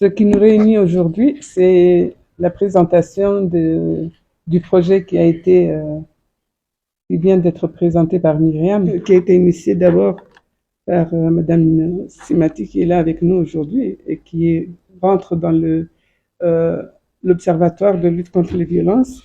Ce qui nous réunit aujourd'hui, c'est la présentation du projet qui vient d'être présenté par Myriam, qui a été initié d'abord par Madame Simati, qui est là avec nous aujourd'hui et qui rentre dans l'Observatoire de lutte contre les violences,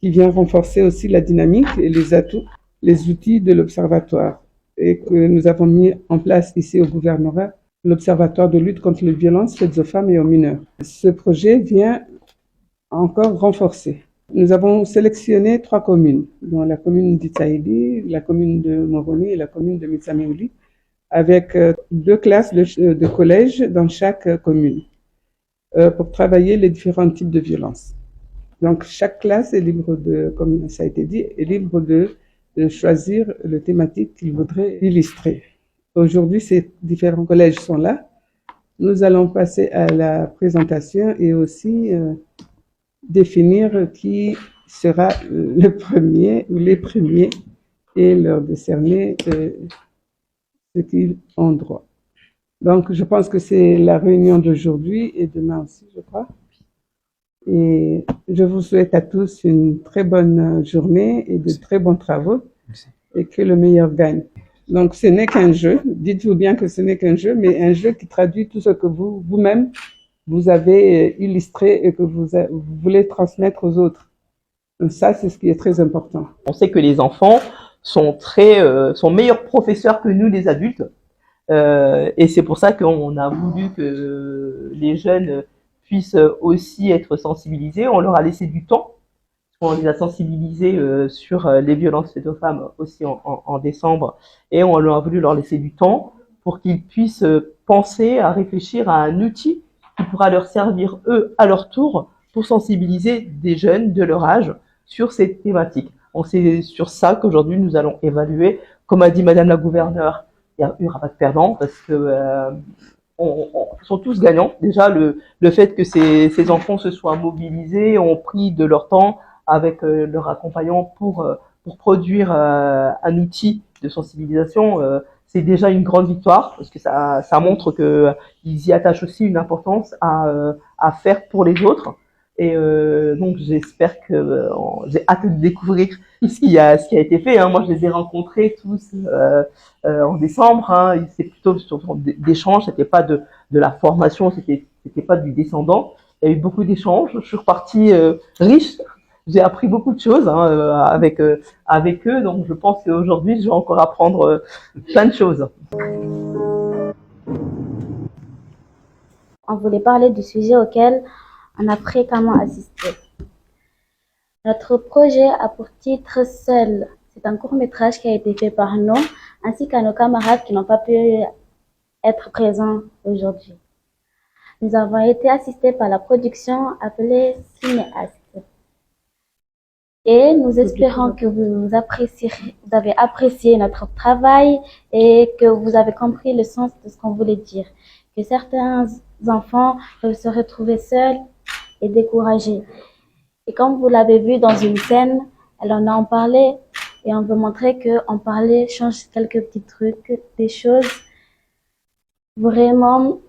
qui vient renforcer aussi la dynamique et les atouts, les outils de l'Observatoire, et que nous avons mis en place ici au gouvernorat, l'Observatoire de lutte contre les violences faites aux femmes et aux mineurs. Ce projet vient encore renforcer. Nous avons sélectionné 3 communes, dont la commune d'Itsaïdi, la commune de Moroni et la commune de Mitsaméouli, avec 2 classes de collège dans chaque commune, pour travailler les différents types de violences. Donc chaque classe est libre comme ça a été dit, est libre de choisir le thématique qu'il voudrait illustrer. Aujourd'hui, ces différents collèges sont là. Nous allons passer à la présentation et aussi définir qui sera le premier ou les premiers et leur décerner ce qu'ils ont droit. Donc, je pense que c'est la réunion d'aujourd'hui et demain aussi, je crois. Et je vous souhaite à tous une très bonne journée et de très bons travaux. Merci. Et que le meilleur gagne. Donc, ce n'est qu'un jeu. Dites-vous bien que ce n'est qu'un jeu, mais un jeu qui traduit tout ce que vous-même, vous avez illustré et que vous voulez transmettre aux autres. Donc ça, c'est ce qui est très important. On sait que les enfants sont meilleurs professeurs que nous, les adultes. Et c'est pour ça qu'on a voulu que les jeunes puissent aussi être sensibilisés. On leur a laissé du temps. On les a sensibilisés sur les violences faites aux femmes aussi en décembre. Et on a voulu leur laisser du temps pour qu'ils puissent penser à réfléchir à un outil qui pourra leur servir, eux, à leur tour, pour sensibiliser des jeunes de leur âge sur ces thématiques. C'est sur ça qu'aujourd'hui nous allons évaluer. Comme a dit Madame la gouverneure, il n'y aura pas de perdants parce que sont tous gagnants. Déjà, le fait que ces enfants se soient mobilisés, ont pris de leur temps avec leur accompagnant pour produire un outil de sensibilisation, c'est déjà une grande victoire parce que ça montre que ils y attachent aussi une importance à faire pour les autres. Et donc j'espère que j'ai hâte de découvrir ce qui a été fait. Hein. Moi, je les ai rencontrés tous en décembre. Hein. C'est plutôt sur d'échanges. C'était pas de la formation. C'était pas du descendant. Il y a eu beaucoup d'échanges. Je suis repartie riche. J'ai appris beaucoup de choses avec eux. Donc je pense qu'aujourd'hui, je vais encore apprendre plein de choses. On voulait parler du sujet auquel on a fréquemment assisté. Notre projet a pour titre Seul. C'est un court-métrage qui a été fait par nous, ainsi qu'à nos camarades qui n'ont pas pu être présents aujourd'hui. Nous avons été assistés par la production appelée Cinéaste. Et nous espérons que vous avez apprécié notre travail et que vous avez compris le sens de ce qu'on voulait dire. Que certains enfants peuvent se retrouver seuls et découragés. Et comme vous l'avez vu dans une scène, elle en a en parlé et on veut montrer que en parler change quelques petits trucs, des choses. Vraiment,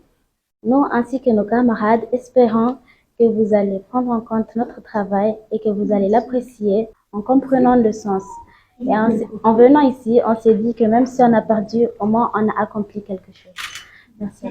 nous ainsi que nos camarades espérons que vous allez prendre en compte notre travail et que vous allez l'apprécier en comprenant le sens. Et en venant ici, on s'est dit que même si on a perdu, au moins on a accompli quelque chose. Merci.